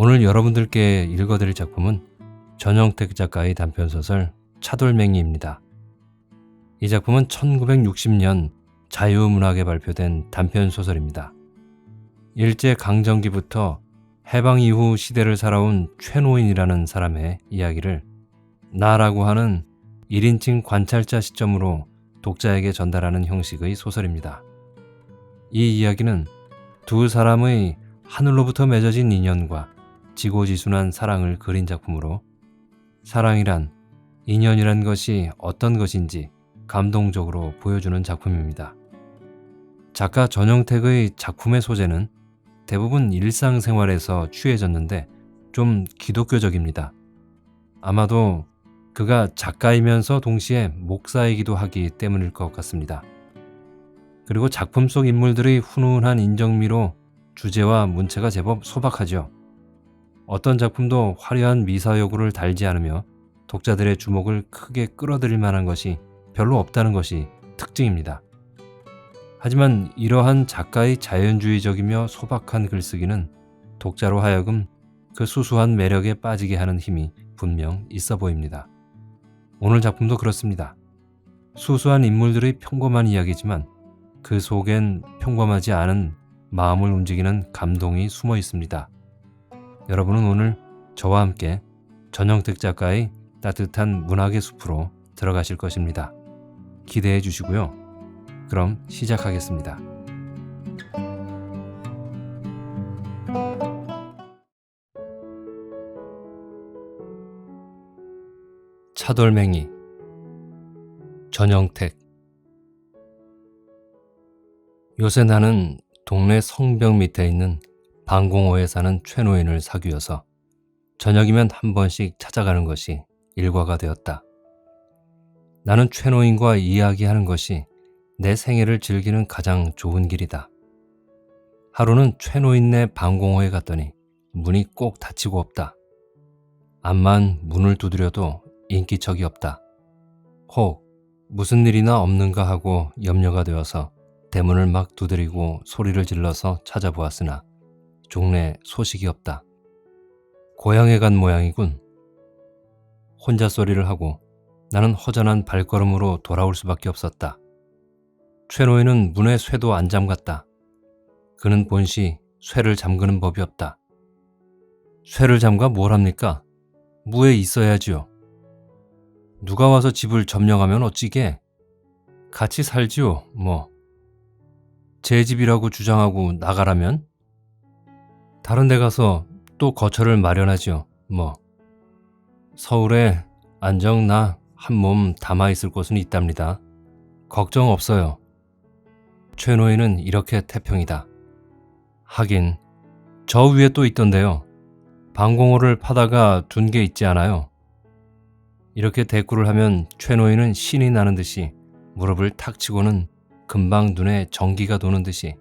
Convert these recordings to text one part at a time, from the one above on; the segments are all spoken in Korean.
오늘 여러분들께 읽어드릴 작품은 전영택 작가의 단편소설 차돌맹이입니다. 이 작품은 1960년 자유문학에 발표된 단편소설입니다. 일제강점기부터 해방 이후 시대를 살아온 최노인이라는 사람의 이야기를 나라고 하는 1인칭 관찰자 시점으로 독자에게 전달하는 형식의 소설입니다. 이 이야기는 두 사람의 하늘로부터 맺어진 인연과 지고지순한 사랑을 그린 작품으로 사랑이란, 인연이란 것이 어떤 것인지 감동적으로 보여주는 작품입니다. 작가 전영택의 작품의 소재는 대부분 일상생활에서 취해졌는데 좀 기독교적입니다. 아마도 그가 작가이면서 동시에 목사이기도 하기 때문일 것 같습니다. 그리고 작품 속 인물들의 훈훈한 인정미로 주제와 문체가 제법 소박하죠. 어떤 작품도 화려한 미사여구를 달지 않으며 독자들의 주목을 크게 끌어들일 만한 것이 별로 없다는 것이 특징입니다. 하지만 이러한 작가의 자연주의적이며 소박한 글쓰기는 독자로 하여금 그 수수한 매력에 빠지게 하는 힘이 분명 있어 보입니다. 오늘 작품도 그렇습니다. 수수한 인물들의 평범한 이야기지만 그 속엔 평범하지 않은 마음을 움직이는 감동이 숨어 있습니다. 여러분은 오늘 저와 함께 전영택 작가의 따뜻한 문학의 숲으로 들어가실 것입니다. 기대해 주시고요. 그럼 시작하겠습니다. 차돌맹이, 전영택. 요새 나는 동네 성벽 밑에 있는 방공호에 사는 최노인을 사귀어서 저녁이면 한 번씩 찾아가는 것이 일과가 되었다. 나는 최노인과 이야기하는 것이 내 생애를 즐기는 가장 좋은 길이다. 하루는 최노인네 방공호에 갔더니 문이 꼭 닫히고 없다. 암만 문을 두드려도 인기척이 없다. 혹 무슨 일이나 없는가 하고 염려가 되어서 대문을 막 두드리고 소리를 질러서 찾아보았으나 종래 소식이 없다. 고향에 간 모양이군. 혼자 소리를 하고 나는 허전한 발걸음으로 돌아올 수밖에 없었다. 최노인은 문에 쇠도 안 잠갔다. 그는 본시 쇠를 잠그는 법이 없다. 쇠를 잠가 뭘 합니까? 무에 있어야지요. 누가 와서 집을 점령하면 어찌게? 같이 살지요, 뭐. 제 집이라고 주장하고 나가라면? 다른 데 가서 또 거처를 마련하지요, 뭐. 서울에 안정 나 한 몸 담아있을 곳은 있답니다. 걱정 없어요. 최노인은 이렇게 태평이다. 하긴 저 위에 또 있던데요. 방공호를 파다가 둔 게 있지 않아요. 이렇게 대꾸를 하면 최노인은 신이 나는 듯이 무릎을 탁 치고는 금방 눈에 전기가 도는 듯이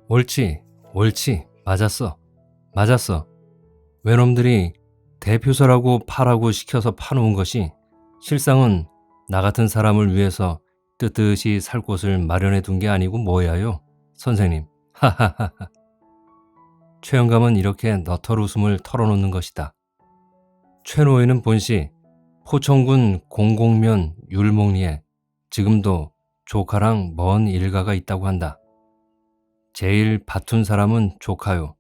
옳지, 옳지, 맞았어, 맞았어. 외놈들이 대표서라고 파라고 시켜서 파놓은 것이 실상은 나 같은 사람을 위해서 떳떳이 살 곳을 마련해 둔 게 아니고 뭐야요, 선생님. 하하하하. 최영감은 이렇게 너털 웃음을 털어놓는 것이다. 최노인은 본시 포천군 공곡면 율목리에 지금도 조카랑 먼 일가가 있다고 한다. 제일 바툰 사람은 조카요.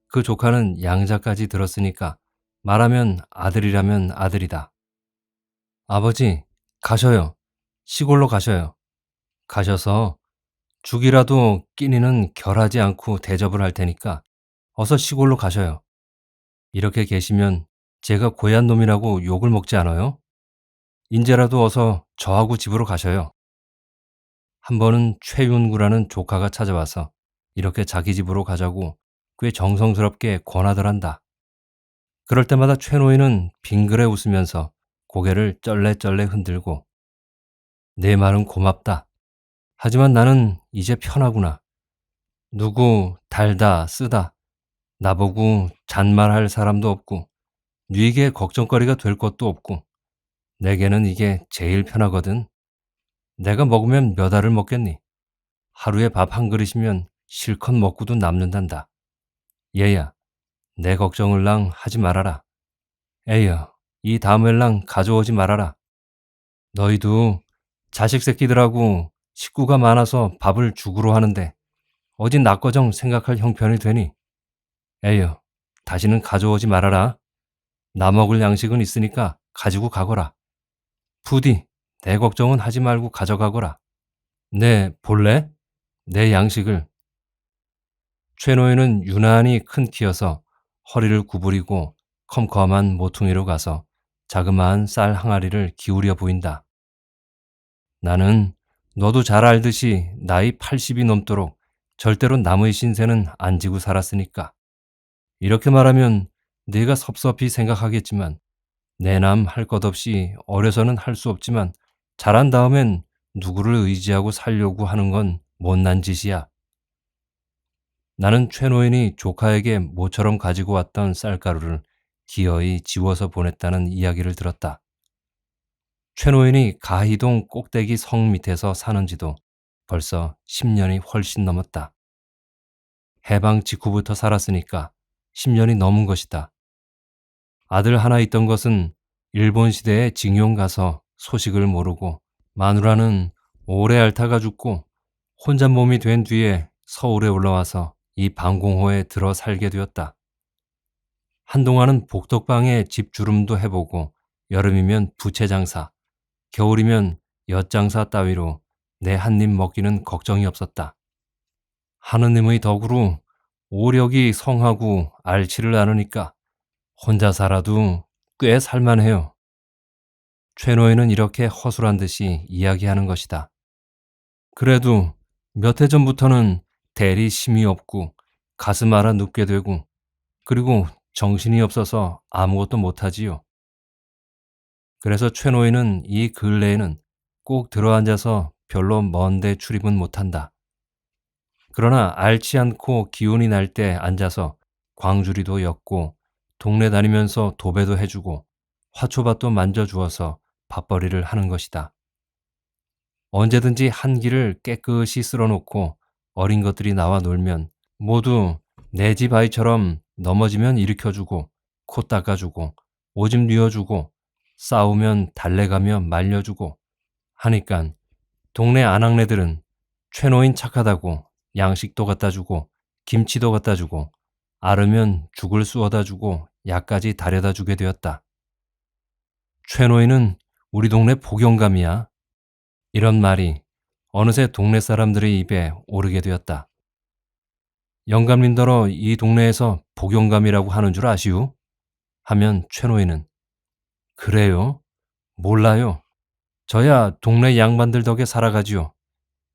그 조카는 양자까지 들었으니까 말하면 아들이라면 아들이다. 아버지, 가셔요. 시골로 가셔요. 가셔서 죽이라도 끼니는 결하지 않고 대접을 할 테니까 어서 시골로 가셔요. 이렇게 계시면 제가 고얀 놈이라고 욕을 먹지 않아요? 인제라도 어서 저하고 집으로 가셔요. 한 번은 최윤구라는 조카가 찾아와서 이렇게 자기 집으로 가자고 꽤 정성스럽게 권하더란다. 그럴 때마다 최노인은 빙그레 웃으면서 고개를 쩔레쩔레 흔들고 내 말은 고맙다. 하지만 나는 이제 편하구나. 누구 달다 쓰다 나보고 잔말할 사람도 없고 뉘게 걱정거리가 될 것도 없고 내게는 이게 제일 편하거든. 내가 먹으면 몇 알을 먹겠니? 하루에 밥 한 그릇이면 실컷 먹고도 남는단다. 얘야, 내 걱정을랑 하지 말아라. 에휴, 이 다음엘랑 가져오지 말아라. 너희도 자식 새끼들하고 식구가 많아서 밥을 죽으로 하는데 어딘 나꺼정 생각할 형편이 되니? 에휴, 다시는 가져오지 말아라. 나 먹을 양식은 있으니까 가지고 가거라. 부디 내 걱정은 하지 말고 가져가거라. 네, 볼래? 내 양식을. 최노인은 유난히 큰 키여서 허리를 구부리고 컴컴한 모퉁이로 가서 자그마한 쌀 항아리를 기울여 보인다. 나는 너도 잘 알듯이 나이 80이 넘도록 절대로 남의 신세는 안 지고 살았으니까. 이렇게 말하면 네가 섭섭히 생각하겠지만 내 남 할 것 없이 어려서는 할 수 없지만 자란 다음엔 누구를 의지하고 살려고 하는 건 못난 짓이야. 나는 최노인이 조카에게 모처럼 가지고 왔던 쌀가루를 기어이 지워서 보냈다는 이야기를 들었다. 최노인이 가희동 꼭대기 성 밑에서 사는 지도 벌써 10년이 훨씬 넘었다. 해방 직후부터 살았으니까 10년이 넘은 것이다. 아들 하나 있던 것은 일본 시대에 징용 가서 소식을 모르고 마누라는 오래 앓다가 죽고 혼자 몸이 된 뒤에 서울에 올라와서 이 방공호에 들어 살게 되었다. 한동안은 복덕방에 집주름도 해보고 여름이면 부채장사, 겨울이면 엿장사 따위로 내 한 입 먹기는 걱정이 없었다. 하느님의 덕으로 오력이 성하고 앓지를 않으니까 혼자 살아도 꽤 살만해요. 최노인은 이렇게 허술한 듯이 이야기하는 것이다. 그래도 몇 해 전부터는 대리 힘이 없고 가슴 앓아 눕게 되고 그리고 정신이 없어서 아무것도 못하지요. 그래서 최노인은 이 근래에는 꼭 들어앉아서 별로 먼데 출입은 못한다. 그러나 앓지 않고 기운이 날 때 앉아서 광주리도 엮고 동네 다니면서 도배도 해주고 화초밭도 만져주어서 밥벌이를 하는 것이다. 언제든지 한 길을 깨끗이 쓸어놓고 어린 것들이 나와 놀면 모두 내 집 아이처럼 넘어지면 일으켜주고 코 닦아주고 오줌 뉘어주고 싸우면 달래가며 말려주고 하니깐 동네 아낙네들은 최노인 착하다고 양식도 갖다주고 김치도 갖다주고 앓으면 죽을 쑤어다주고 약까지 다려다주게 되었다. 최노인은 우리 동네 복용감이야. 이런 말이 어느새 동네 사람들의 입에 오르게 되었다. 영감님더러 이 동네에서 복용감이라고 하는 줄 아시오? 하면 최노인은 그래요? 몰라요. 저야 동네 양반들 덕에 살아가지요.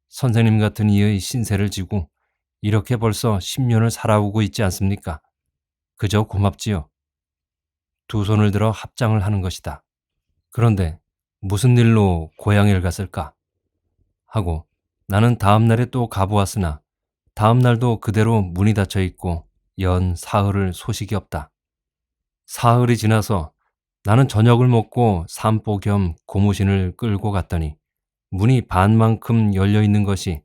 선생님 같은 이의 신세를 지고 이렇게 벌써 10년을 살아오고 있지 않습니까? 그저 고맙지요. 두 손을 들어 합장을 하는 것이다. 그런데 무슨 일로 고향을 갔을까? 하고 나는 다음 날에 또 가보았으나 다음 날도 그대로 문이 닫혀 있고 연 사흘을 소식이 없다. 사흘이 지나서 나는 저녁을 먹고 산보 겸 고무신을 끌고 갔더니 문이 반만큼 열려 있는 것이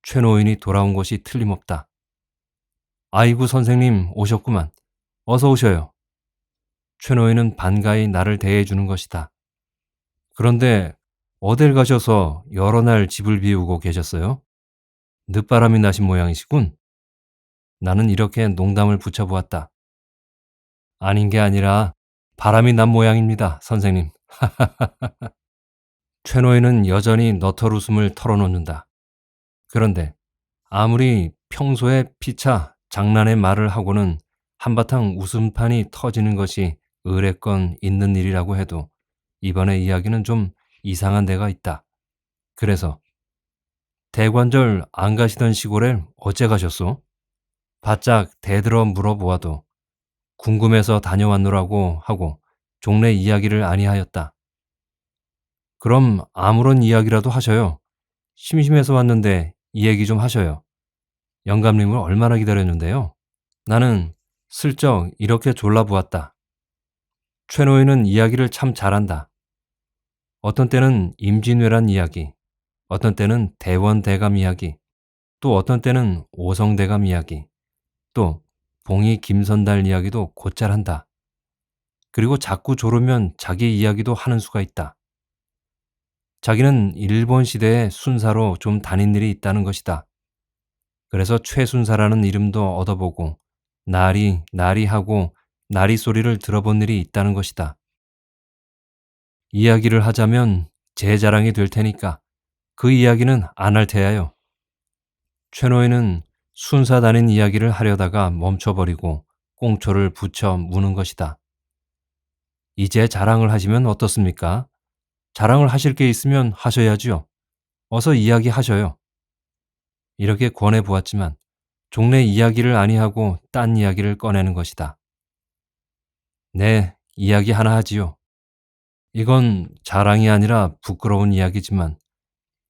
최노인이 돌아온 것이 틀림없다. 아이고 선생님 오셨구만. 어서 오셔요. 최노인은 반가이 나를 대해주는 것이다. 그런데 어딜 가셔서 여러 날 집을 비우고 계셨어요? 늦바람이 나신 모양이시군. 나는 이렇게 농담을 붙여보았다. 아닌 게 아니라 바람이 난 모양입니다, 선생님. 최노인은 여전히 너털 웃음을 털어놓는다. 그런데 아무리 평소에 피차 장난의 말을 하고는 한바탕 웃음판이 터지는 것이 의례건 있는 일이라고 해도 이번의 이야기는 좀 이상한 데가 있다. 그래서 대관절 안 가시던 시골에 어째 가셨소? 바짝 대들어 물어보아도 궁금해서 다녀왔노라고 하고 종래 이야기를 아니하였다. 그럼 아무런 이야기라도 하셔요. 심심해서 왔는데 이 얘기 좀 하셔요. 영감님을 얼마나 기다렸는데요. 나는 슬쩍 이렇게 졸라보았다. 최노인은 이야기를 참 잘한다. 어떤 때는 임진왜란 이야기, 어떤 때는 대원대감 이야기, 또 어떤 때는 오성대감 이야기, 또 봉이 김선달 이야기도 곧잘 한다. 그리고 자꾸 졸으면 자기 이야기도 하는 수가 있다. 자기는 일본 시대에 순사로 좀 다닌 일이 있다는 것이다. 그래서 최순사라는 이름도 얻어보고 나리 나리 하고 나리 소리를 들어본 일이 있다는 것이다. 이야기를 하자면 제 자랑이 될 테니까 그 이야기는 안 할 테야요. 최노인은 순사 다닌 이야기를 하려다가 멈춰버리고 꽁초를 붙여 무는 것이다. 이제 자랑을 하시면 어떻습니까? 자랑을 하실 게 있으면 하셔야지요. 어서 이야기하셔요. 이렇게 권해 보았지만 종래 이야기를 아니하고 딴 이야기를 꺼내는 것이다. 네, 이야기 하나 하지요. 이건 자랑이 아니라 부끄러운 이야기지만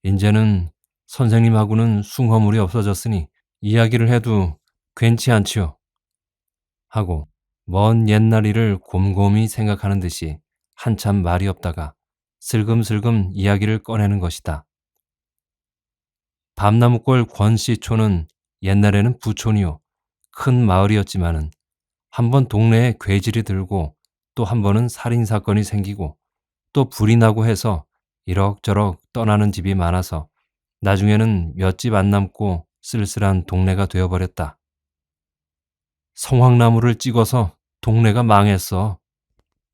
이제는 선생님하고는 숭허물이 없어졌으니 이야기를 해도 괜치 않지요. 하고 먼 옛날 일을 곰곰이 생각하는 듯이 한참 말이 없다가 슬금슬금 이야기를 꺼내는 것이다. 밤나무골 권씨촌은 옛날에는 부촌이요. 큰 마을이었지만은 한 번 동네에 괴질이 들고 또 한 번은 살인사건이 생기고 또 불이 나고 해서 이럭저럭 떠나는 집이 많아서 나중에는 몇 집 안 남고 쓸쓸한 동네가 되어버렸다. 성황나무를 찍어서 동네가 망했어.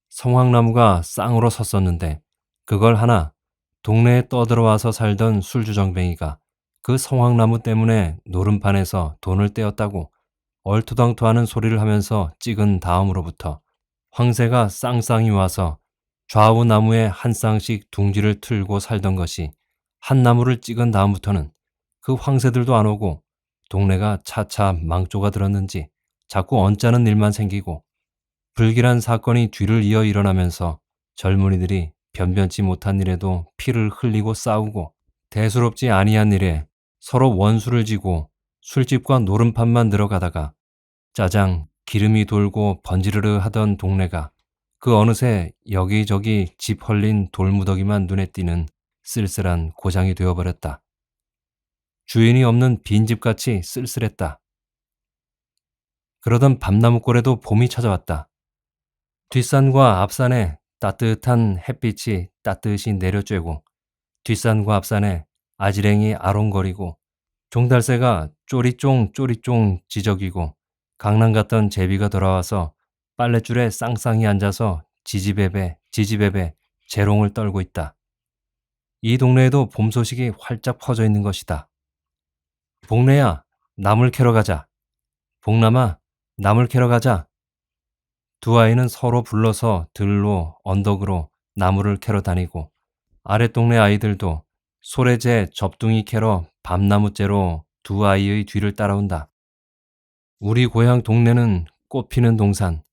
성황나무가 쌍으로 섰었는데 그걸 하나 동네에 떠들어와서 살던 술주정뱅이가 그 성황나무 때문에 노름판에서 돈을 떼었다고 얼토당토하는 소리를 하면서 찍은 다음으로부터 황새가 쌍쌍이 와서 좌우 나무에 한 쌍씩 둥지를 틀고 살던 것이 한 나무를 찍은 다음부터는 그 황새들도 안 오고 동네가 차차 망조가 들었는지 자꾸 언짢은 일만 생기고 불길한 사건이 뒤를 이어 일어나면서 젊은이들이 변변치 못한 일에도 피를 흘리고 싸우고 대수롭지 아니한 일에 서로 원수를 지고 술집과 노름판만 들어가다가 짜장 기름이 돌고 번지르르 하던 동네가 그 어느새 여기저기 집 헐린 돌무더기만 눈에 띄는 쓸쓸한 고장이 되어버렸다. 주인이 없는 빈집같이 쓸쓸했다. 그러던 밤나무골에도 봄이 찾아왔다. 뒷산과 앞산에 따뜻한 햇빛이 따뜻이 내려쬐고 뒷산과 앞산에 아지랭이 아롱거리고 종달새가 쪼리쫑 쪼리쫑 지저귀고 강남 갔던 제비가 돌아와서 빨랫줄에 쌍쌍이 앉아서 지지배배 지지배배 재롱을 떨고 있다. 이 동네에도 봄 소식이 활짝 퍼져 있는 것이다. 복래야, 나물 캐러 가자. 복남아, 나물 캐러 가자. 두 아이는 서로 불러서 들로 언덕으로 나무를 캐러 다니고 아랫동네 아이들도 소래제 접둥이 캐러 밤나무째로 두 아이의 뒤를 따라온다. 우리 고향 동네는 꽃 피는 동산,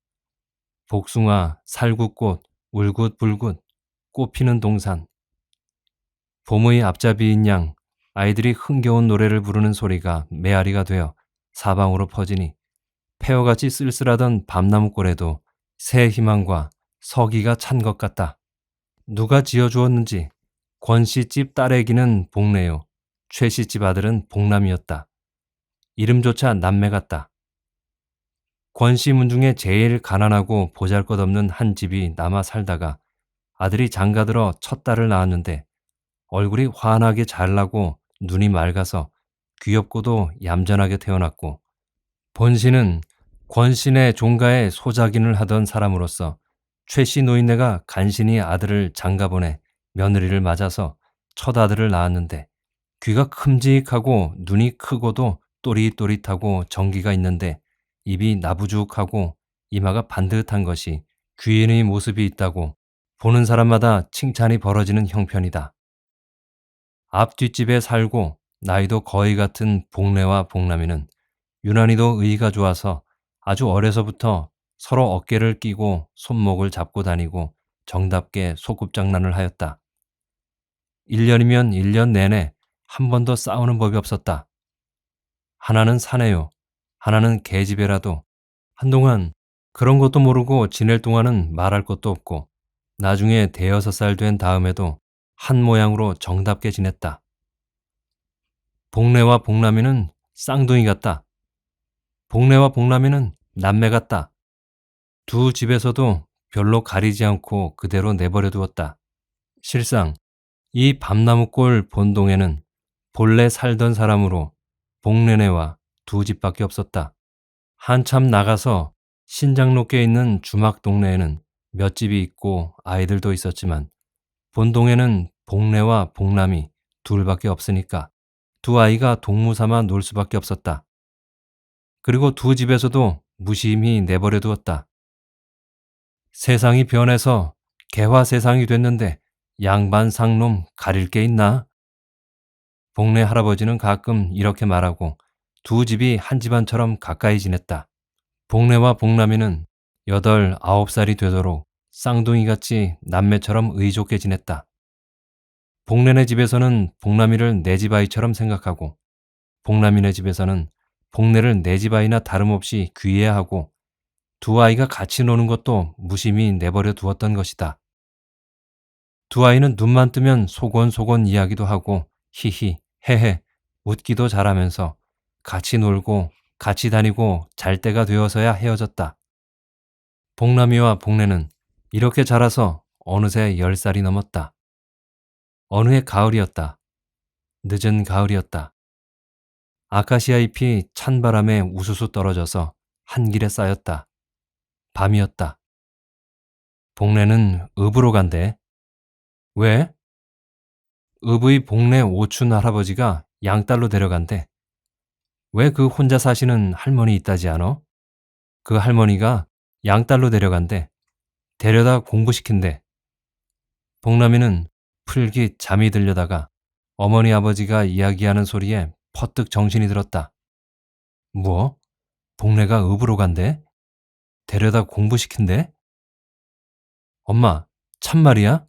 복숭아, 살구꽃, 울긋불긋 꽃 피는 동산. 봄의 앞잡이인 양 아이들이 흥겨운 노래를 부르는 소리가 메아리가 되어 사방으로 퍼지니 폐허같이 쓸쓸하던 밤나무골에도 새 희망과 서기가 찬 것 같다. 누가 지어주었는지 권씨집 딸애기는 복래요. 최씨집 아들은 복남이었다. 이름조차 남매 같다. 권씨문 중에 제일 가난하고 보잘것없는 한 집이 남아 살다가 아들이 장가들어 첫 딸을 낳았는데 얼굴이 환하게 잘나고 눈이 맑아서 귀엽고도 얌전하게 태어났고 본씨는 권씨네 종가에 소작인을 하던 사람으로서 최씨 노인네가 간신히 아들을 장가보내 며느리를 맞아서 첫 아들을 낳았는데 귀가 큼직하고 눈이 크고도 또릿또릿하고 정기가 있는데 입이 나부죽하고 이마가 반듯한 것이 귀인의 모습이 있다고 보는 사람마다 칭찬이 벌어지는 형편이다. 앞 뒷집에 살고 나이도 거의 같은 복래와 복남이는 유난히도 의가 좋아서 아주 어려서부터 서로 어깨를 끼고 손목을 잡고 다니고 정답게 소꿉장난을 하였다. 1년이면 1년 내내 한 번도 싸우는 법이 없었다. 하나는 사내요. 하나는 계집애라도 한동안 그런 것도 모르고 지낼 동안은 말할 것도 없고 나중에 대여섯 살 된 다음에도 한 모양으로 정답게 지냈다. 복래와 복남이는 쌍둥이 같다. 복래와 복남이는 남매 같다. 두 집에서도 별로 가리지 않고 그대로 내버려 두었다. 실상 이 밤나무골 본동에는 본래 살던 사람으로 복내네와 두 집밖에 없었다. 한참 나가서 신장로께 있는 주막 동네에는 몇 집이 있고 아이들도 있었지만 본동에는 복내와 복남이 둘밖에 없으니까 두 아이가 동무삼아 놀 수밖에 없었다. 그리고 두 집에서도 무심히 내버려 두었다. 세상이 변해서 개화 세상이 됐는데 양반 상놈 가릴 게 있나? 복내 할아버지는 가끔 이렇게 말하고 두 집이 한 집안처럼 가까이 지냈다. 복내와 복남이는 8, 9살이 되도록 쌍둥이같이 남매처럼 의좋게 지냈다. 복내네 집에서는 복남이를 내 집 아이처럼 생각하고 복남이네 집에서는 복내를 내 집 아이나 다름없이 귀해하고 두 아이가 같이 노는 것도 무심히 내버려 두었던 것이다. 두 아이는 눈만 뜨면 소곤소곤 이야기도 하고 히히, 헤헤, 웃기도 잘하면서 같이 놀고 같이 다니고 잘 때가 되어서야 헤어졌다. 복남이와 복내는 이렇게 자라서 어느새 10살이 넘었다. 어느 해 가을이었다. 늦은 가을이었다. 아카시아 잎이 찬바람에 우수수 떨어져서 한 길에 쌓였다. 밤이었다. 복내는 읍으로 간대. 왜? 읍의 복내 오춘 할아버지가 양딸로 데려간대. 왜 그 혼자 사시는 할머니 있다지 않어? 그 할머니가 양딸로 데려간대. 데려다 공부시킨대. 복남이는 풀깃 잠이 들려다가 어머니 아버지가 이야기하는 소리에 퍼뜩 정신이 들었다. 뭐? 복내가 읍으로 간대? 데려다 공부시킨대? 엄마, 참말이야?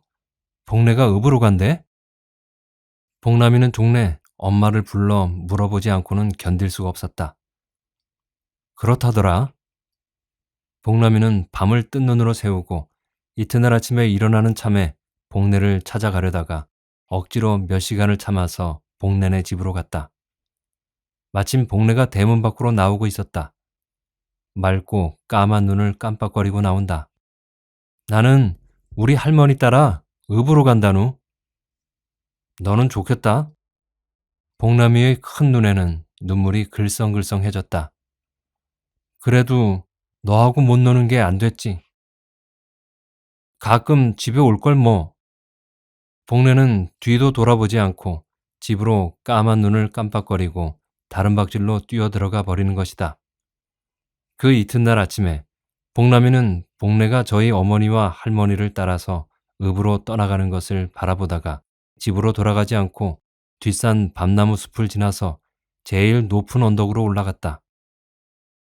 복내가 읍으로 간대? 복남이는 동네 엄마를 불러 물어보지 않고는 견딜 수가 없었다. 그렇다더라. 복남이는 밤을 뜬 눈으로 새우고 이튿날 아침에 일어나는 참에 복내를 찾아가려다가 억지로 몇 시간을 참아서 복내네 집으로 갔다. 마침 복내가 대문 밖으로 나오고 있었다. 맑고 까만 눈을 깜빡거리고 나온다. 나는 우리 할머니 따라 읍으로 간다누. 너는 좋겠다. 복남이의 큰 눈에는 눈물이 글썽글썽해졌다. 그래도 너하고 못 노는 게 안 됐지. 가끔 집에 올 걸 뭐. 복내는 뒤도 돌아보지 않고 집으로 까만 눈을 깜빡거리고 다른 박질로 뛰어들어가 버리는 것이다. 그 이튿날 아침에 복남이는 복내가 저희 어머니와 할머니를 따라서 읍으로 떠나가는 것을 바라보다가 집으로 돌아가지 않고 뒷산 밤나무 숲을 지나서 제일 높은 언덕으로 올라갔다.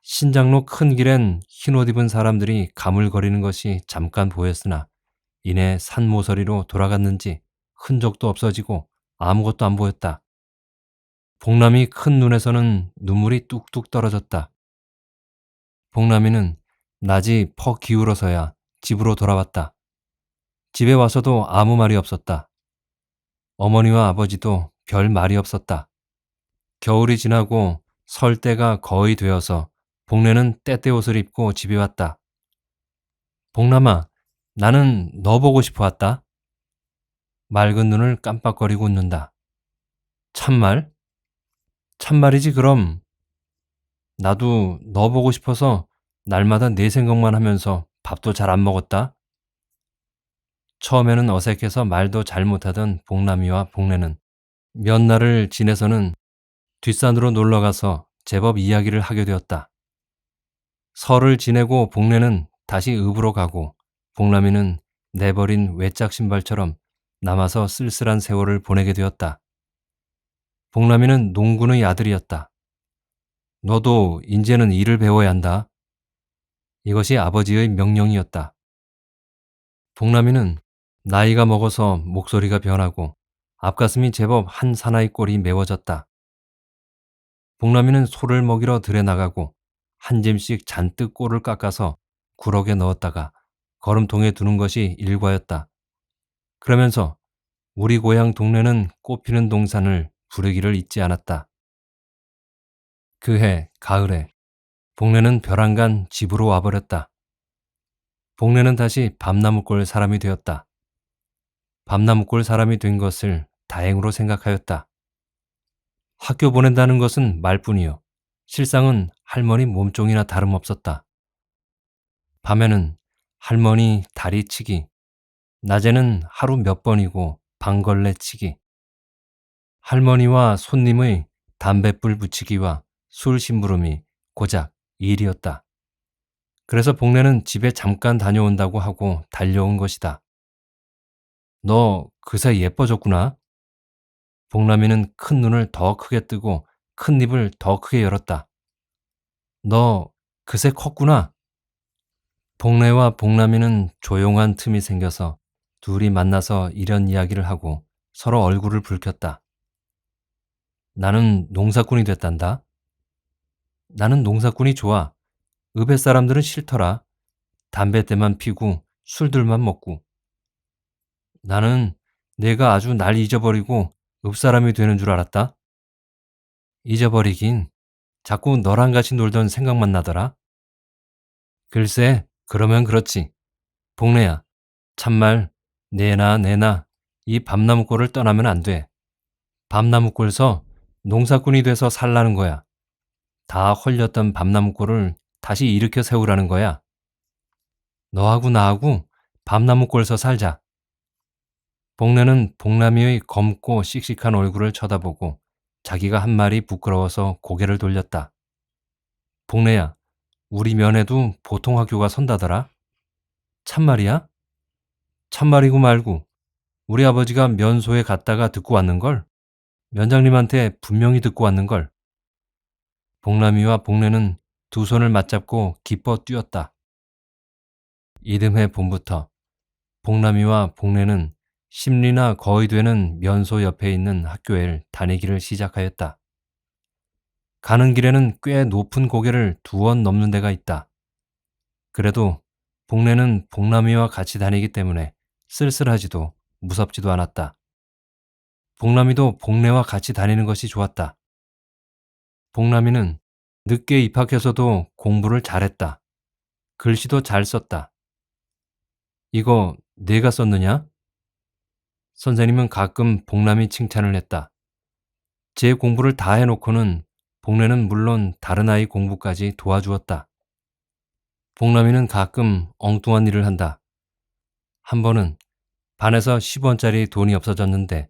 신장로 큰 길엔 흰옷 입은 사람들이 가물거리는 것이 잠깐 보였으나 이내 산 모서리로 돌아갔는지 흔적도 없어지고 아무것도 안 보였다. 복남이 큰 눈에서는 눈물이 뚝뚝 떨어졌다. 복남이는 낮이 퍽 기울어서야 집으로 돌아왔다. 집에 와서도 아무 말이 없었다. 어머니와 아버지도 별 말이 없었다. 겨울이 지나고 설 때가 거의 되어서 복내는 때때 옷을 입고 집에 왔다. 복남아, 나는 너 보고 싶어 왔다. 맑은 눈을 깜빡거리고 웃는다. 참말? 참말이지 그럼. 나도 너 보고 싶어서 날마다 내 생각만 하면서 밥도 잘 안 먹었다. 처음에는 어색해서 말도 잘 못하던 복남이와 복내는 몇 날을 지내서는 뒷산으로 놀러가서 제법 이야기를 하게 되었다. 설을 지내고 복내는 다시 읍으로 가고 복남이는 내버린 외짝 신발처럼 남아서 쓸쓸한 세월을 보내게 되었다. 복남이는 농군의 아들이었다. 너도 인제는 일을 배워야 한다. 이것이 아버지의 명령이었다. 복남이는 나이가 먹어서 목소리가 변하고 앞가슴이 제법 한 사나이 꼴이 메워졌다. 복남이는 소를 먹이러 들에 나가고 한 짐씩 잔뜩 꼴을 깎아서 구럭에 넣었다가 거름통에 두는 것이 일과였다. 그러면서 우리 고향 동네는 꽃피는 동산을 부르기를 잊지 않았다. 그 해 가을에 복례는 벼랑간 집으로 와버렸다. 복례는 다시 밤나무꼴 사람이 되었다. 밤나무꼴 사람이 된 것을 다행으로 생각하였다. 학교 보낸다는 것은 말뿐이요. 실상은 할머니 몸종이나 다름없었다. 밤에는 할머니 다리 치기, 낮에는 하루 몇 번이고 방걸레 치기, 할머니와 손님의 담뱃불 붙이기와 술 심부름이 고작 일이었다. 그래서 복례는 집에 잠깐 다녀온다고 하고 달려온 것이다. 너 그새 예뻐졌구나. 복남이는 큰 눈을 더 크게 뜨고 큰 입을 더 크게 열었다. 너 그새 컸구나. 복례와 복남이는 조용한 틈이 생겨서 둘이 만나서 이런 이야기를 하고 서로 얼굴을 붉혔다. 나는 농사꾼이 됐단다. 나는 농사꾼이 좋아. 읍의 사람들은 싫더라. 담뱃대만 피고 술들만 먹고. 나는 내가 아주 날 잊어버리고 읍사람이 되는 줄 알았다. 잊어버리긴 자꾸 너랑 같이 놀던 생각만 나더라. 글쎄, 그러면 그렇지. 복례야, 참말 내나 이 밤나무골을 떠나면 안 돼. 밤나무골서 농사꾼이 돼서 살라는 거야. 다 헐렸던 밤나무골을 다시 일으켜 세우라는 거야. 너하고 나하고 밤나무골서 살자. 복례는 복남이의 검고 씩씩한 얼굴을 쳐다보고 자기가 한 말이 부끄러워서 고개를 돌렸다. 복례야, 우리 면에도 보통 학교가 선다더라. 참말이야? 참말이고 말고 우리 아버지가 면소에 갔다가 듣고 왔는걸. 면장님한테 분명히 듣고 왔는걸. 복남이와 복례는 두 손을 맞잡고 기뻐 뛰었다. 이듬해 봄부터 복남이와 복례는 십리나 거의 되는 면소 옆에 있는 학교에 다니기를 시작하였다. 가는 길에는 꽤 높은 고개를 2원 넘는 데가 있다. 그래도 복례는 복남이와 같이 다니기 때문에 쓸쓸하지도 무섭지도 않았다. 복남이도 복례와 같이 다니는 것이 좋았다. 복남이는 늦게 입학해서도 공부를 잘했다. 글씨도 잘 썼다. 이거 내가 썼느냐? 선생님은 가끔 복남이 칭찬을 했다. 제 공부를 다 해놓고는 복례는 물론 다른 아이 공부까지 도와주었다. 복남이는 가끔 엉뚱한 일을 한다. 한 번은 반에서 10원짜리 돈이 없어졌는데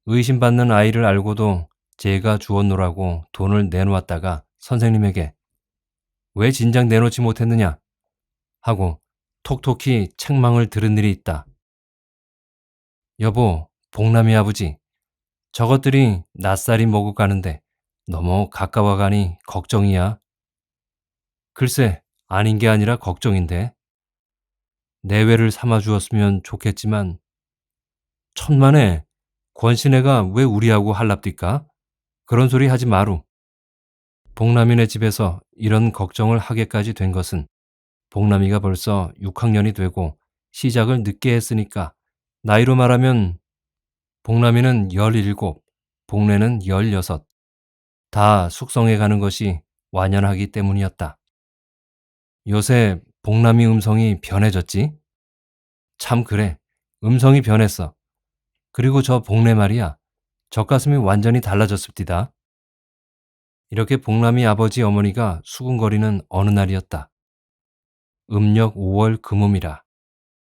의심받는 아이를 알고도 제가 주었노라고 돈을 내놓았다가 선생님에게 왜 진작 내놓지 못했느냐 하고 톡톡히 책망을 들은 일이 있다. 여보, 복남이 아버지, 저것들이 낯살이 먹고 가는데 너무 가까워가니 걱정이야. 글쎄, 아닌 게 아니라 걱정인데. 내외를 삼아주었으면 좋겠지만 천만에 권신애가 왜 우리하고 할랍디까? 그런 소리 하지 마루. 복남이네 집에서 이런 걱정을 하게까지 된 것은 복남이가 벌써 6학년이 되고 시작을 늦게 했으니까 나이로 말하면 복남이는 17, 복례는 16, 다 숙성해 가는 것이 완연하기 때문이었다. 요새 복남이 음성이 변해졌지? 참 그래. 음성이 변했어. 그리고 저 복례 말이야. 젖가슴이 완전히 달라졌습디다. 이렇게 복남이 아버지 어머니가 수군거리는 어느 날이었다. 음력 5월 금음이라.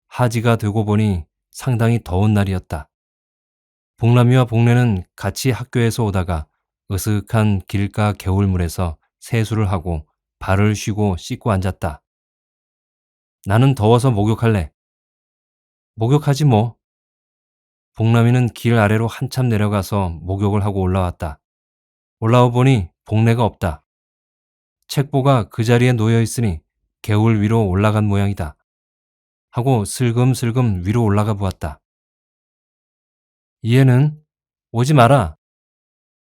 하지가 되고 보니 상당히 더운 날이었다. 복남이와 복례는 같이 학교에서 오다가 으슥한 길가 개울물에서 세수를 하고 발을 쉬고 씻고 앉았다. 나는 더워서 목욕할래. 목욕하지 뭐. 복남이는 길 아래로 한참 내려가서 목욕을 하고 올라왔다. 올라와 보니 복례가 없다. 책보가 그 자리에 놓여 있으니 개울 위로 올라간 모양이다. 하고 슬금슬금 위로 올라가 보았다. 얘는 오지 마라.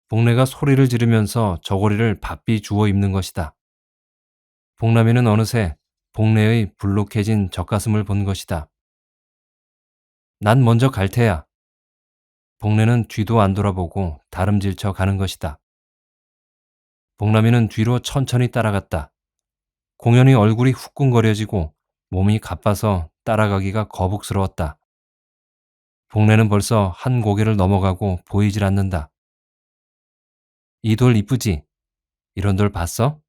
복례가 소리를 지르면서 저고리를 바삐 주워 입는 것이다. 복남이는 어느새 복례의 불룩해진 젖가슴을 본 것이다. 난 먼저 갈 테야. 복례는 뒤도 안 돌아보고 다름질쳐 가는 것이다. 복남이는 뒤로 천천히 따라갔다. 공연히 얼굴이 후끈거려지고 몸이 가빠서 따라가기가 거북스러웠다. 복례는 벌써 한 고개를 넘어가고 보이질 않는다. 이 돌 이쁘지? 이런 돌 봤어?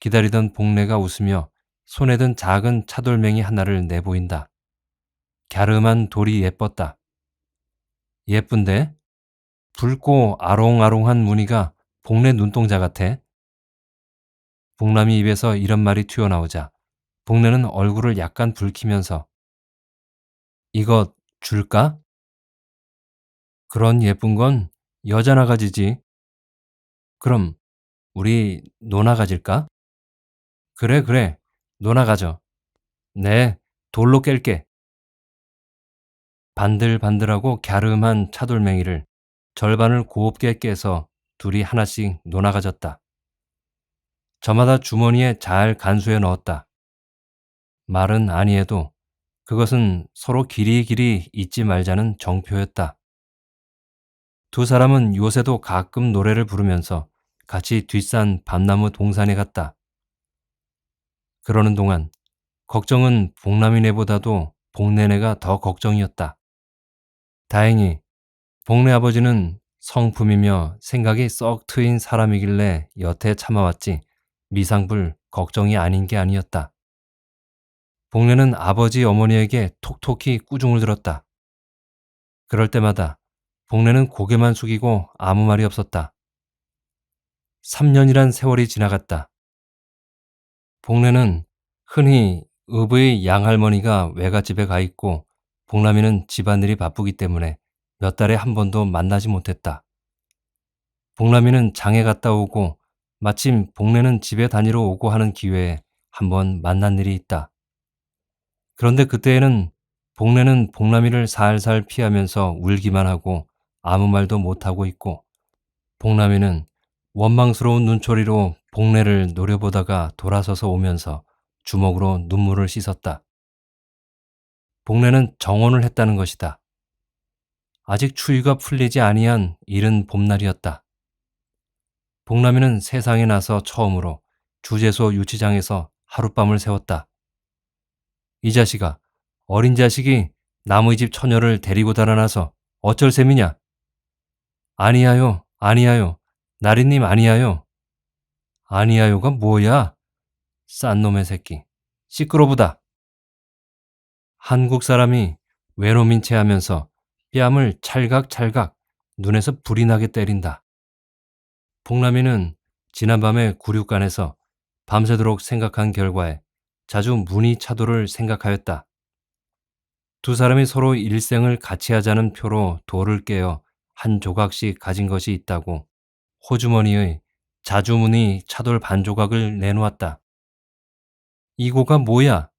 기다리던 복례가 웃으며 손에 든 작은 차돌맹이 하나를 내보인다. 갸름한 돌이 예뻤다. 예쁜데? 붉고 아롱아롱한 무늬가 복례 눈동자 같아. 복남이 입에서 이런 말이 튀어나오자 복례는 얼굴을 약간 붉히면서 이거 줄까? 그런 예쁜 건 여자나 가지지. 그럼 우리 노나 가질까? 그래, 그래. 노나 가져. 네, 돌로 깰게. 반들반들하고 갸름한 차돌맹이를 절반을 곱게 깨서 둘이 하나씩 노나 가졌다. 저마다 주머니에 잘 간수해 넣었다. 말은 아니해도 그것은 서로 길이길이 잊지 말자는 정표였다. 두 사람은 요새도 가끔 노래를 부르면서 같이 뒷산 밤나무 동산에 갔다. 그러는 동안 걱정은 복남이네보다도 복내네가 더 걱정이었다. 다행히 복내 아버지는 성품이며 생각이 썩 트인 사람이길래 여태 참아왔지 미상불 걱정이 아닌 게 아니었다. 복내는 아버지 어머니에게 톡톡히 꾸중을 들었다. 그럴 때마다 복내는 고개만 숙이고 아무 말이 없었다. 3년이란 세월이 지나갔다. 복내는 흔히 의부의 양할머니가 외갓집에 가 있고 복남이는 집안일이 바쁘기 때문에 몇 달에 한 번도 만나지 못했다. 복남이는 장에 갔다 오고 마침 복내는 집에 다니러 오고 하는 기회에 한 번 만난 일이 있다. 그런데 그때에는 복내는 복남이를 살살 피하면서 울기만 하고 아무 말도 못하고 있고 복남이는 원망스러운 눈초리로 복내를 노려보다가 돌아서서 오면서 주먹으로 눈물을 씻었다. 복내는 정혼을 했다는 것이다. 아직 추위가 풀리지 아니한 이른 봄날이었다. 복남이는 세상에 나서 처음으로 주재소 유치장에서 하룻밤을 새웠다. 이 자식아, 어린 자식이 남의 집 처녀를 데리고 달아나서 어쩔 셈이냐? 아니야요, 아니야요. 나리님 아니야요. 아니야요가 뭐야? 싼 놈의 새끼. 시끄러부다. 한국 사람이 외놈인 채 하면서 뺨을 찰각찰각 눈에서 불이 나게 때린다. 복남이는 지난밤에 구륙간에서 밤새도록 생각한 결과에 자주 문이 차도를 생각하였다. 두 사람이 서로 일생을 같이 하자는 표로 돌을 깨어 한 조각씩 가진 것이 있다고 호주머니의 자주무늬 차돌 반 조각을 내놓았다. 이고가 뭐야?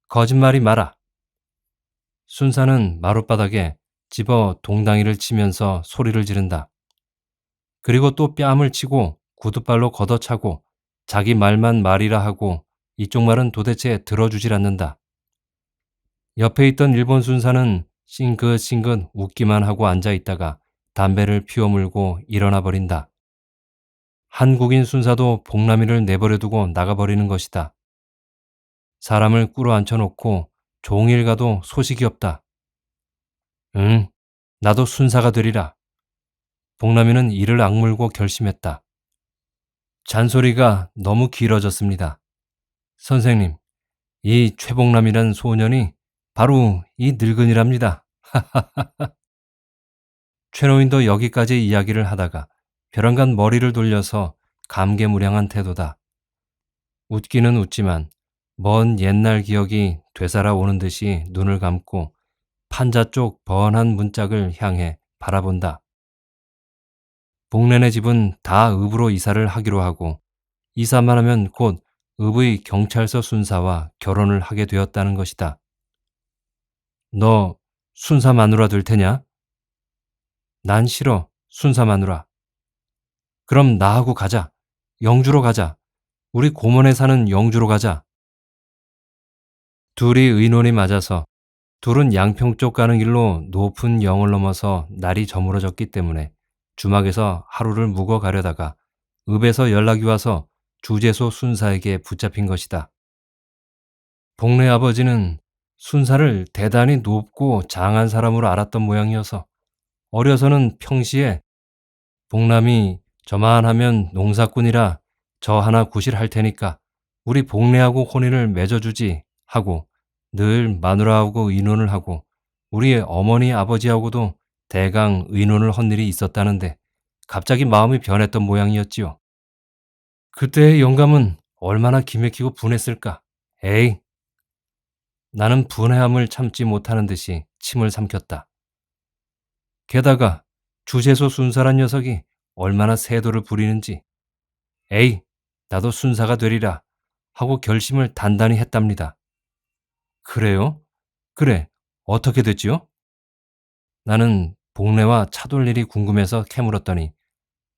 거짓말이 마라. 순사는 마룻바닥에 집어 동당이를 치면서 소리를 지른다. 그리고 또 뺨을 치고 구두발로 걷어차고 자기 말만 말이라 하고 이쪽 말은 도대체 들어주질 않는다. 옆에 있던 일본 순사는 싱긋싱긋 웃기만 하고 앉아있다가 담배를 피워 물고 일어나 버린다. 한국인 순사도 복남이를 내버려두고 나가버리는 것이다. 사람을 꿇어 앉혀놓고 종일 가도 소식이 없다. 응, 나도 순사가 되리라. 복남이는 이를 악물고 결심했다. 잔소리가 너무 길어졌습니다. 선생님, 이 최복남이란 소년이 바로 이 늙은이랍니다. 최노인도 여기까지 이야기를 하다가 벼랑간 머리를 돌려서 감개무량한 태도다. 웃기는 웃지만 먼 옛날 기억이 되살아오는 듯이 눈을 감고 판자 쪽 번한 문짝을 향해 바라본다. 복내네 집은 다 읍으로 이사를 하기로 하고 이사만 하면 곧 읍의 경찰서 순사와 결혼을 하게 되었다는 것이다. 너 순사 마누라 될 테냐? 난 싫어, 순사 마누라. 그럼 나하고 가자. 영주로 가자. 우리 고문에 사는 영주로 가자. 둘이 의논이 맞아서 둘은 양평 쪽 가는 길로 높은 영을 넘어서 날이 저물어졌기 때문에 주막에서 하루를 묵어 가려다가 읍에서 연락이 와서 주재소 순사에게 붙잡힌 것이다. 복래 아버지는 순사를 대단히 높고 장한 사람으로 알았던 모양이어서 어려서는 평시에 복남이 저만 하면 농사꾼이라 저 하나 구실할 테니까 우리 복래하고 혼인을 맺어주지 하고 늘 마누라하고 의논을 하고 우리 어머니 아버지하고도 대강 의논을 한 일이 있었다는데 갑자기 마음이 변했던 모양이었지요. 그때의 영감은 얼마나 기맥히고 분했을까. 에이, 나는 분해함을 참지 못하는 듯이 침을 삼켰다. 게다가 주재소 순사란 녀석이 얼마나 세도를 부리는지 에이, 나도 순사가 되리라 하고 결심을 단단히 했답니다. 그래요? 그래, 어떻게 됐지요? 나는 복래와 차돌 일이 궁금해서 캐물었더니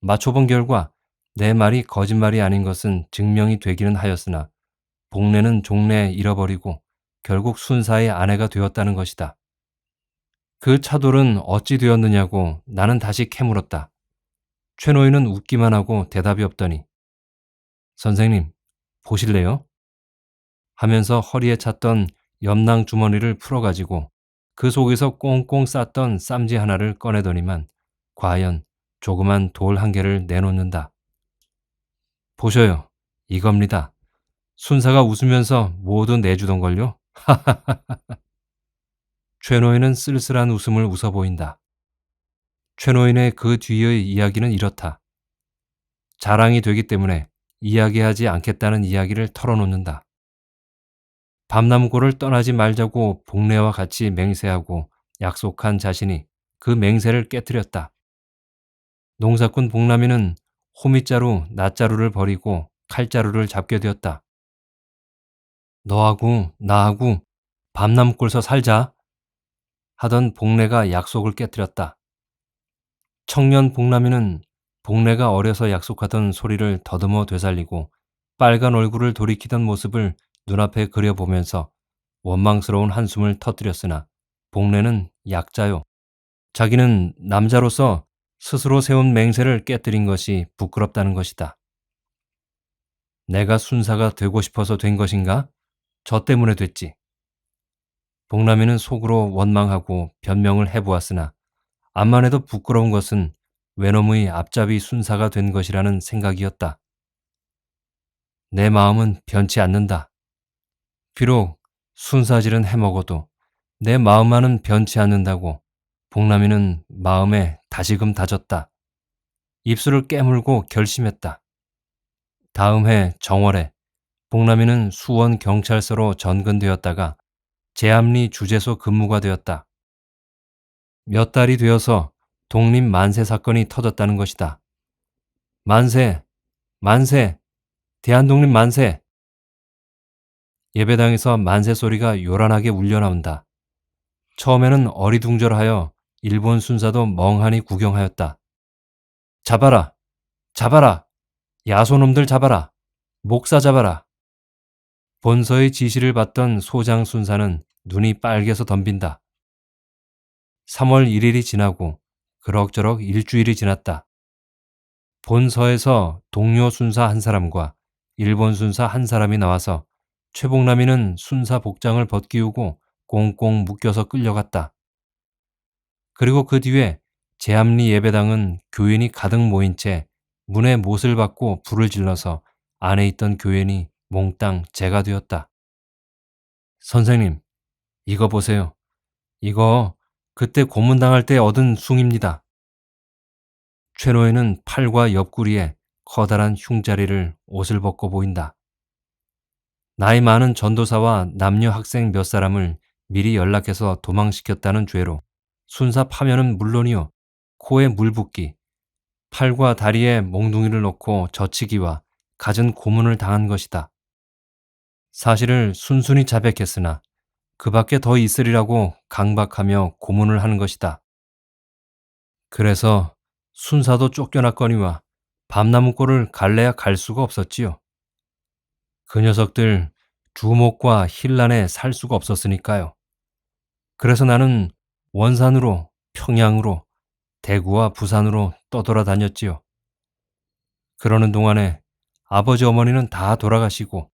맞춰본 결과 내 말이 거짓말이 아닌 것은 증명이 되기는 하였으나 복래는 종래 잃어버리고 결국 순사의 아내가 되었다는 것이다. 그 차돌은 어찌 되었느냐고 나는 다시 캐물었다. 최 노인은 웃기만 하고 대답이 없더니 선생님, 보실래요? 하면서 허리에 찼던 염낭 주머니를 풀어가지고 그 속에서 꽁꽁 쌌던 쌈지 하나를 꺼내더니만 과연 조그만 돌 한 개를 내놓는다. 보셔요. 이겁니다. 순사가 웃으면서 모두 내주던걸요? 최 노인은 쓸쓸한 웃음을 웃어 보인다. 최 노인의 그 뒤의 이야기는 이렇다. 자랑이 되기 때문에 이야기하지 않겠다는 이야기를 털어놓는다. 밤나무골을 떠나지 말자고 복래와 같이 맹세하고 약속한 자신이 그 맹세를 깨뜨렸다. 농사꾼 복남이는 호미자루, 낫자루를 버리고 칼자루를 잡게 되었다. 너하고 나하고 밤나무골서 살자 하던 복래가 약속을 깨뜨렸다. 청년 복남이는 복래가 어려서 약속하던 소리를 더듬어 되살리고 빨간 얼굴을 돌이키던 모습을 눈앞에 그려보면서 원망스러운 한숨을 터뜨렸으나 복래는 약자요. 자기는 남자로서 스스로 세운 맹세를 깨뜨린 것이 부끄럽다는 것이다. 내가 순사가 되고 싶어서 된 것인가? 저 때문에 됐지. 복남이는 속으로 원망하고 변명을 해보았으나 암만 해도 부끄러운 것은 외놈의 앞잡이 순사가 된 것이라는 생각이었다. 내 마음은 변치 않는다. 비록 순사질은 해먹어도 내 마음만은 변치 않는다고 복남이는 마음에 다시금 다졌다. 입술을 깨물고 결심했다. 다음 해 정월에 복남이는 수원 경찰서로 전근되었다가 제암리 주재소 근무가 되었다. 몇 달이 되어서 독립 만세 사건이 터졌다는 것이다. 만세! 만세! 대한독립 만세! 예배당에서 만세 소리가 요란하게 울려나온다. 처음에는 어리둥절하여 일본 순사도 멍하니 구경하였다. 잡아라! 잡아라! 야소놈들 잡아라! 목사 잡아라! 본서의 지시를 받던 소장 순사는 눈이 빨개서 덤빈다. 3월 1일이 지나고 그럭저럭 일주일이 지났다. 본서에서 동료 순사 한 사람과 일본 순사 한 사람이 나와서 최복남이는 순사 복장을 벗기우고 꽁꽁 묶여서 끌려갔다. 그리고 그 뒤에 제암리 예배당은 교인이 가득 모인 채 문에 못을 박고 불을 질러서 안에 있던 교인이 몽땅 재가 되었다. 선생님, 이거 보세요. 이거 그때 고문당할 때 얻은 숭입니다. 최 노인은 팔과 옆구리에 커다란 흉자리를 옷을 벗고 보인다. 나이 많은 전도사와 남녀 학생 몇 사람을 미리 연락해서 도망시켰다는 죄로 순사 파면은 물론이요, 코에 물 붓기, 팔과 다리에 몽둥이를 넣고 젖히기와 갖은 고문을 당한 것이다. 사실을 순순히 자백했으나 그 밖에 더 있으리라고 강박하며 고문을 하는 것이다. 그래서 순사도 쫓겨났거니와 밤나무골을 갈래야 갈 수가 없었지요. 그 녀석들 주목과 힐란에 살 수가 없었으니까요. 그래서 나는 원산으로, 평양으로, 대구와 부산으로 떠돌아다녔지요. 그러는 동안에 아버지 어머니는 다 돌아가시고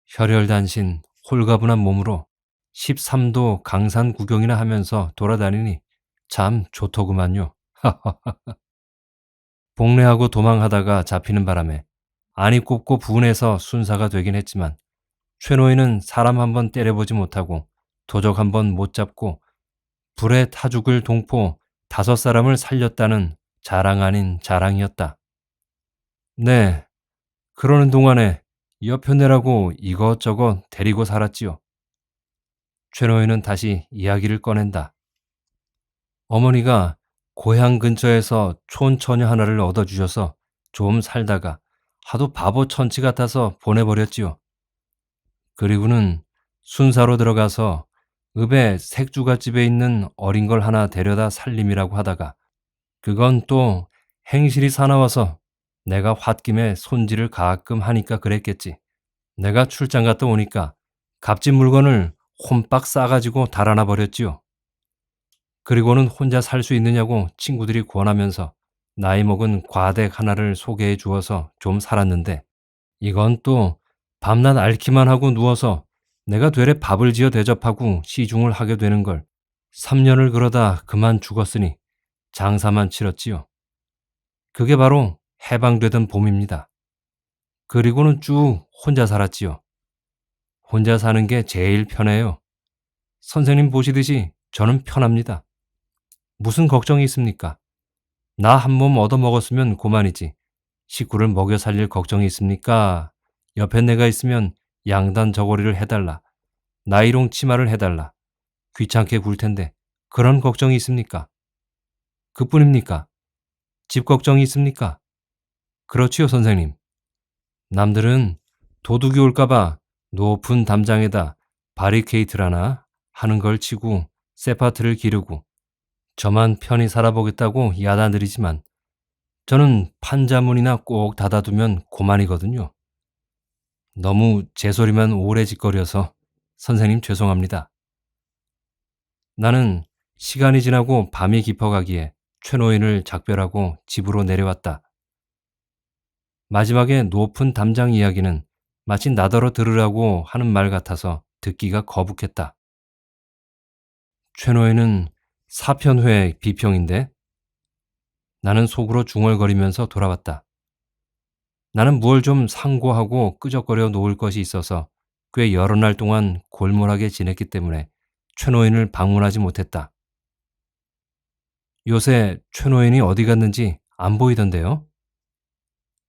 혈혈단신 홀가분한 몸으로 13도 강산 구경이나 하면서 돌아다니니 참 좋더구만요. 복례하고 도망하다가 잡히는 바람에 안이 꼽고 분해서 순사가 되긴 했지만 최노인은 사람 한번 때려보지 못하고 도적 한번 못 잡고 불에 타 죽을 동포 5사람을 살렸다는 자랑 아닌 자랑이었다. 네, 그러는 동안에 여편네라고 이것저것 데리고 살았지요. 최노인은 다시 이야기를 꺼낸다. 어머니가 고향 근처에서 촌처녀 하나를 얻어주셔서 좀 살다가 하도 바보 천치 같아서 보내버렸지요. 그리고는 순사로 들어가서 읍에 색주갓집에 있는 어린 걸 하나 데려다 살림이라고 하다가 그건 또 행실이 사나워서 내가 홧김에 손질을 가끔 하니까 그랬겠지. 내가 출장 갔다 오니까 값진 물건을 홈박 싸가지고 달아나 버렸지요. 그리고는 혼자 살 수 있느냐고 친구들이 권하면서 나이 먹은 과댁 하나를 소개해 주어서 좀 살았는데 이건 또 밤낮 앓기만 하고 누워서 내가 되레 밥을 지어 대접하고 시중을 하게 되는 걸 3년을 그러다 그만 죽었으니 장사만 치렀지요. 그게 바로 해방되던 봄입니다. 그리고는 쭉 혼자 살았지요. 혼자 사는 게 제일 편해요. 선생님 보시듯이 저는 편합니다. 무슨 걱정이 있습니까? 나 한 몸 얻어먹었으면 고만이지. 식구를 먹여 살릴 걱정이 있습니까? 옆에 내가 있으면 양단 저고리를 해달라. 나이롱 치마를 해달라. 귀찮게 굴 텐데 그런 걱정이 있습니까? 그뿐입니까? 집 걱정이 있습니까? 그렇지요, 선생님. 남들은 도둑이 올까봐 높은 담장에다 바리케이트라나 하는 걸 치고 세파트를 기르고 저만 편히 살아보겠다고 야단들이지만 저는 판자문이나 꼭 닫아두면 고만이거든요. 너무 제 소리만 오래 짓거려서 선생님 죄송합니다. 나는 시간이 지나고 밤이 깊어가기에 최노인을 작별하고 집으로 내려왔다. 마지막에 높은 담장 이야기는 마치 나더러 들으라고 하는 말 같아서 듣기가 거북했다. 최노인은 사편회 비평인데 나는 속으로 중얼거리면서 돌아왔다. 나는 뭘 좀 상고하고 끄적거려 놓을 것이 있어서 꽤 여러 날 동안 골몰하게 지냈기 때문에 최노인을 방문하지 못했다. 요새 최노인이 어디 갔는지 안 보이던데요?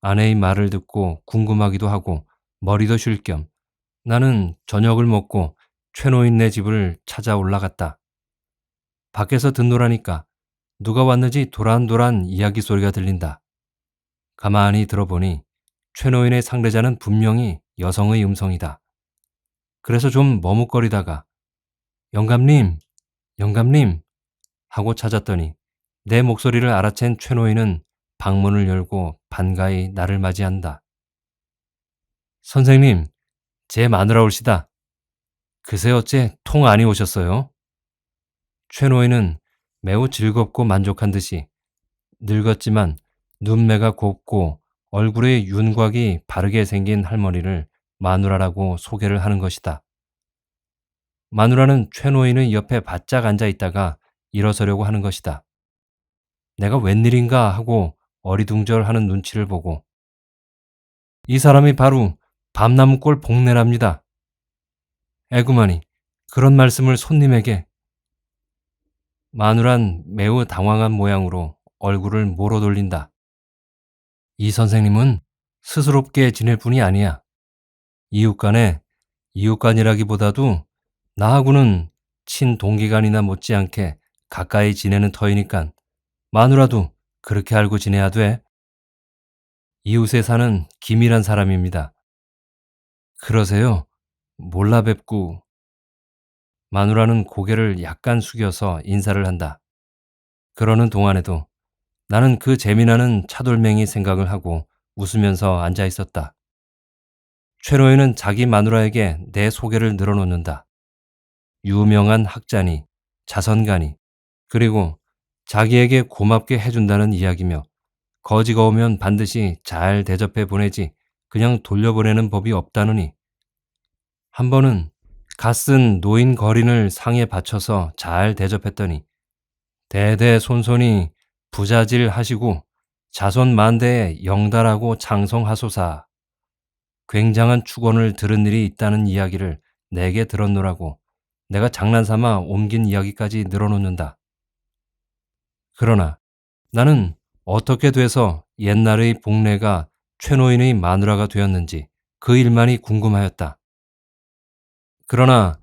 아내의 말을 듣고 궁금하기도 하고 머리도 쉴 겸 나는 저녁을 먹고 최노인네 집을 찾아 올라갔다. 밖에서 듣노라니까 누가 왔는지 도란도란 이야기 소리가 들린다. 가만히 들어보니 최노인의 상대자는 분명히 여성의 음성이다. 그래서 좀 머뭇거리다가 영감님, 영감님 하고 찾았더니 내 목소리를 알아챈 최노인은 방문을 열고 반가이 나를 맞이한다. 선생님, 제 마누라 올시다. 그새 어째 통 안이 오셨어요? 최노인은 매우 즐겁고 만족한 듯이 늙었지만 눈매가 곱고 얼굴에 윤곽이 바르게 생긴 할머니를 마누라라고 소개를 하는 것이다. 마누라는 최노인의 옆에 바짝 앉아 있다가 일어서려고 하는 것이다. 내가 웬일인가 하고 어리둥절하는 눈치를 보고 이 사람이 바로 밤나무골 복내랍니다. 에구머니 그런 말씀을 손님에게. 마누란 매우 당황한 모양으로 얼굴을 모로 돌린다. 이 선생님은 스스롭게 지낼 분이 아니야. 이웃간에 이웃간이라기보다도 나하고는 친동기간이나 못지않게 가까이 지내는 터이니깐 마누라도 그렇게 알고 지내야 돼. 이웃에 사는 김이란 사람입니다. 그러세요? 몰라 뵙고. 마누라는 고개를 약간 숙여서 인사를 한다. 그러는 동안에도 나는 그 재미나는 차돌맹이 생각을 하고 웃으면서 앉아 있었다. 최노인은 자기 마누라에게 내 소개를 늘어놓는다. 유명한 학자니, 자선가니, 그리고 자기에게 고맙게 해준다는 이야기며 거지가 오면 반드시 잘 대접해 보내지 그냥 돌려보내는 법이 없다느니. 한 번은 갓쓴 노인 거린을 상에 받쳐서 잘 대접했더니 대대손손이 부자질 하시고 자손 만대에 영달하고 장성하소사. 굉장한 축원을 들은 일이 있다는 이야기를 내게 들었노라고 내가 장난삼아 옮긴 이야기까지 늘어놓는다. 그러나 나는 어떻게 돼서 옛날의 복례가 최노인의 마누라가 되었는지 그 일만이 궁금하였다. 그러나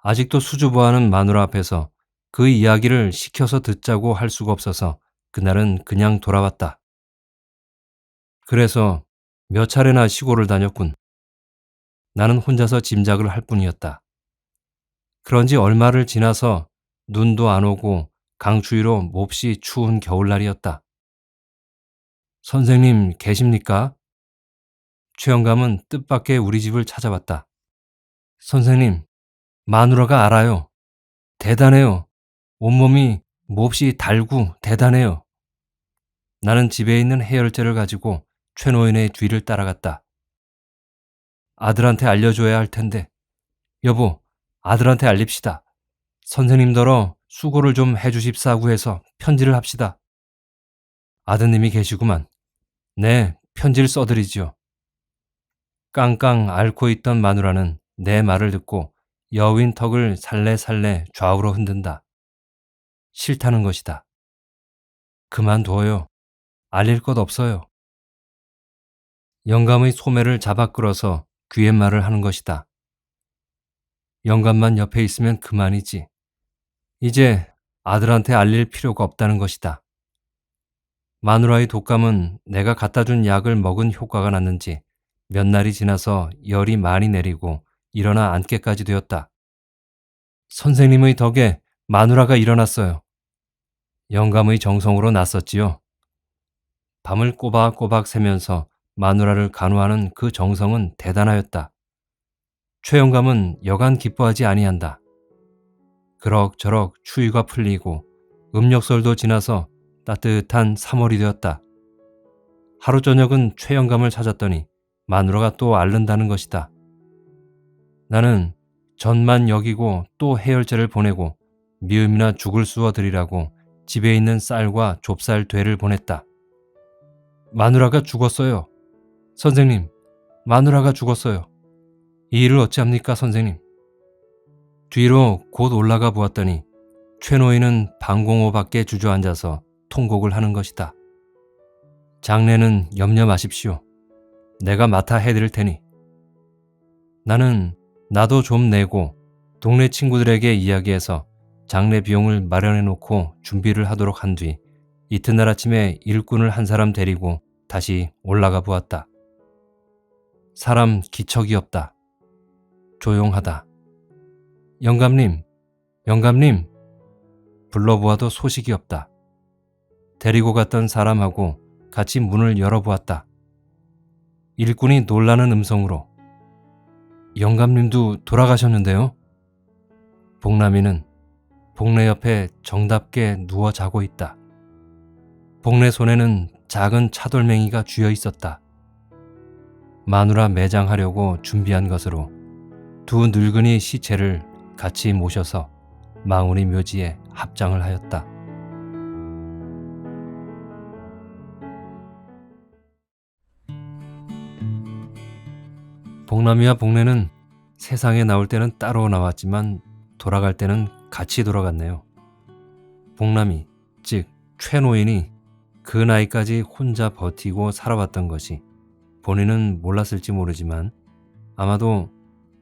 아직도 수줍어하는 마누라 앞에서 그 이야기를 시켜서 듣자고 할 수가 없어서 그날은 그냥 돌아왔다. 그래서 몇 차례나 시골을 다녔군. 나는 혼자서 짐작을 할 뿐이었다. 그런지 얼마를 지나서 눈도 안 오고 강추위로 몹시 추운 겨울날이었다. 선생님 계십니까? 최영감은 뜻밖의 우리 집을 찾아왔다. 선생님, 마누라가 알아요. 대단해요. 온몸이 몹시 달고 대단해요. 나는 집에 있는 해열제를 가지고 최노인의 뒤를 따라갔다. 아들한테 알려줘야 할 텐데. 여보, 아들한테 알립시다. 선생님더러 수고를 좀 해주십사고 해서 편지를 합시다. 아드님이 계시구만. 네, 편지를 써드리지요. 깡깡 앓고 있던 마누라는 내 말을 듣고 여윈 턱을 살래살래 좌우로 흔든다. 싫다는 것이다. 그만둬요. 알릴 것 없어요. 영감의 소매를 잡아 끌어서 귀옛말을 하는 것이다. 영감만 옆에 있으면 그만이지. 이제 아들한테 알릴 필요가 없다는 것이다. 마누라의 독감은 내가 갖다 준 약을 먹은 효과가 났는지 몇 날이 지나서 열이 많이 내리고 일어나 앉게까지 되었다. 선생님의 덕에 마누라가 일어났어요. 영감의 정성으로 났었지요. 밤을 꼬박꼬박 새면서 마누라를 간호하는 그 정성은 대단하였다. 최영감은 여간 기뻐하지 아니한다. 그럭저럭 추위가 풀리고 음력설도 지나서 따뜻한 3월이 되었다. 하루 저녁은 최영감을 찾았더니 마누라가 또 앓는다는 것이다. 나는 전만 여기고 또 해열제를 보내고 미음이나 죽을 쑤어드리라고 집에 있는 쌀과 좁쌀 되를 보냈다. 마누라가 죽었어요. 선생님, 마누라가 죽었어요. 이 일을 어찌합니까, 선생님? 뒤로 곧 올라가 보았더니 최노인은 방공호 밖에 주저앉아서 통곡을 하는 것이다. 장례는 염려 마십시오. 내가 맡아 해드릴 테니. 나는 나도 좀 내고 동네 친구들에게 이야기해서 장례 비용을 마련해 놓고 준비를 하도록 한 뒤 이튿날 아침에 일꾼을 한 사람 데리고 다시 올라가 보았다. 사람 기척이 없다. 조용하다. 영감님, 영감님. 불러보아도 소식이 없다. 데리고 갔던 사람하고 같이 문을 열어보았다. 일꾼이 놀라는 음성으로 영감님도 돌아가셨는데요? 복남이는 복례 옆에 정답게 누워 자고 있다. 복례 손에는 작은 차돌맹이가 쥐어 있었다. 마누라 매장하려고 준비한 것으로 두 늙은이 시체를 같이 모셔서 망우리 묘지에 합장을 하였다. 복남이와 복례는 세상에 나올 때는 따로 나왔지만 돌아갈 때는 같이 돌아갔네요. 복남이, 즉 최노인이 그 나이까지 혼자 버티고 살아왔던 것이 본인은 몰랐을지 모르지만 아마도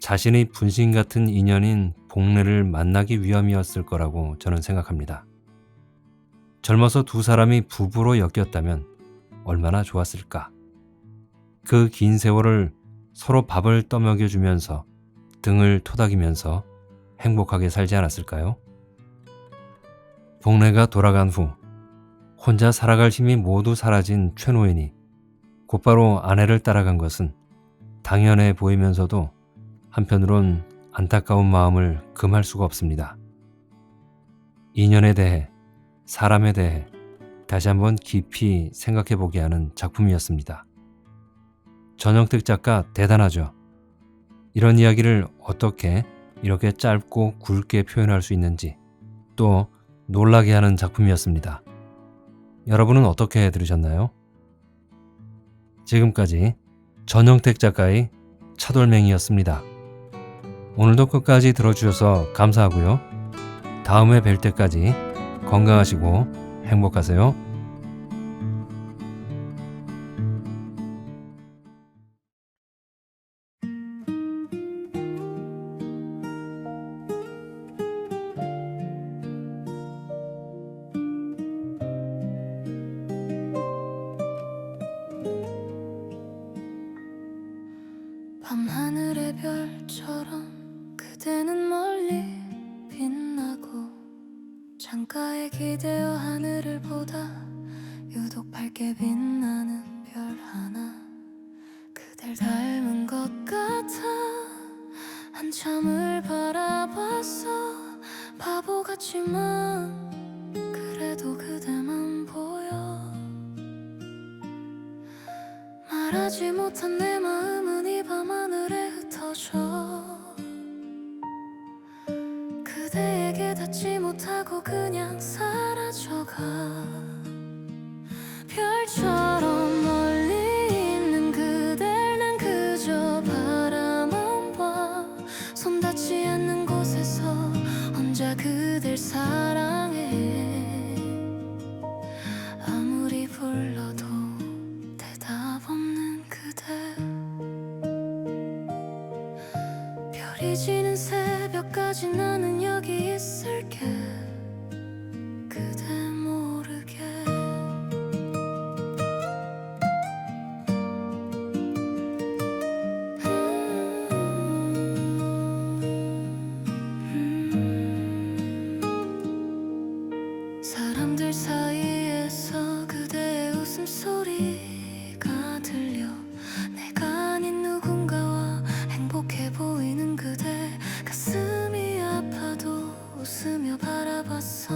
자신의 분신 같은 인연인 복례를 만나기 위함이었을 거라고 저는 생각합니다. 젊어서 두 사람이 부부로 엮였다면 얼마나 좋았을까. 그 긴 세월을 서로 밥을 떠먹여주면서 등을 토닥이면서 행복하게 살지 않았을까요? 복례가 돌아간 후 혼자 살아갈 힘이 모두 사라진 최노인이 곧바로 아내를 따라간 것은 당연해 보이면서도 한편으론 안타까운 마음을 금할 수가 없습니다. 인연에 대해, 사람에 대해 다시 한번 깊이 생각해 보게 하는 작품이었습니다. 전영택 작가 대단하죠. 이런 이야기를 어떻게 이렇게 짧고 굵게 표현할 수 있는지 또 놀라게 하는 작품이었습니다. 여러분은 어떻게 들으셨나요? 지금까지 전영택 작가의 차돌맹이였습니다. 오늘도 끝까지 들어주셔서 감사하고요. 다음에 뵐 때까지 건강하시고 행복하세요. 밤하늘의 별처럼 그대는 멀리 빛나고 창가에 기대어 하늘을 보다 유독 밝게 빛나는 별 하나 그댈 닮은 것 같아 한참을 바라봤어 바보 같지만 그래도 그대만 보여 말하지 못한 내 마음은 이 밤하늘에 흩어져 그대에게 닿지 못하고 그냥 사라져가 별처럼 멀리 있는 그댈 난 그저 바라만 봐 손 닿지 않는 곳에서 혼자 그댈 사랑해 아무리 불러도 대답 없는 그대 별이 지는 새벽까지 나는 여기 있을게 그대 모르게 사람들 사이에서 그대의 웃음소리가 들려 내가 아닌 누군가와 행복해 보이는 그대 가슴이 아파도 웃으며 바라봤어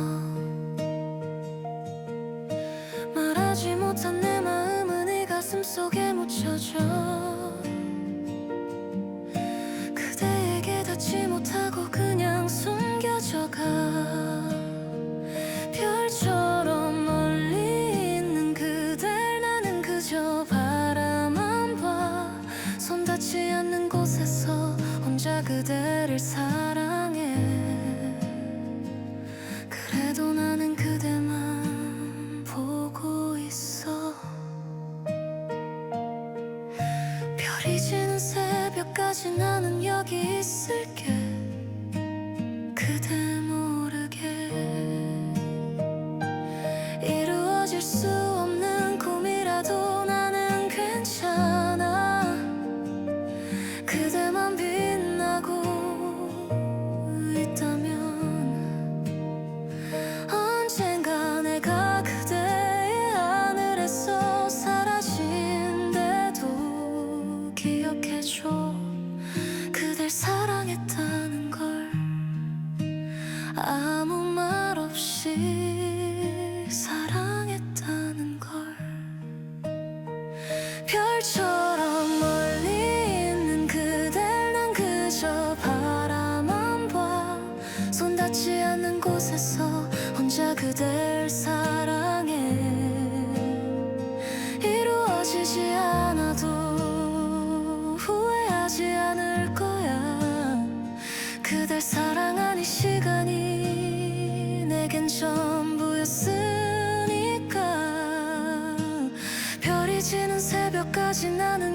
말하지 못한 내 마음은 이 가슴 속에 묻혀져 그대에게 닿지 못하고 그냥 숨겨져가 별처럼 멀리 있는 그댈 나는 그저 바라만 봐 손 닿지 않는 곳에서 혼자 그대를 사랑해 그래도 나는 그대만 보고 있어 별이 지는 새벽까지 나는 여기 있을게 그대 모르게 이루어질 수 없는 꿈이라도 나는 괜찮아 그대만 빛나고 있다면 언젠가 내가 그대의 하늘에서 사라진대도 기억해줘 그댈 사랑했다는 걸 아무 말 없이 사랑했다는 걸 별처럼 멀리 있는 그댈 난 그저 바라만 봐 손 닿지 않는 곳에서 혼자 그댈 사랑해 이루어지지 않아도 후회하지 않을 거야 그댈 사랑한 이 시간이 내겐 전부였으니까 별이 지는 새벽까지 나는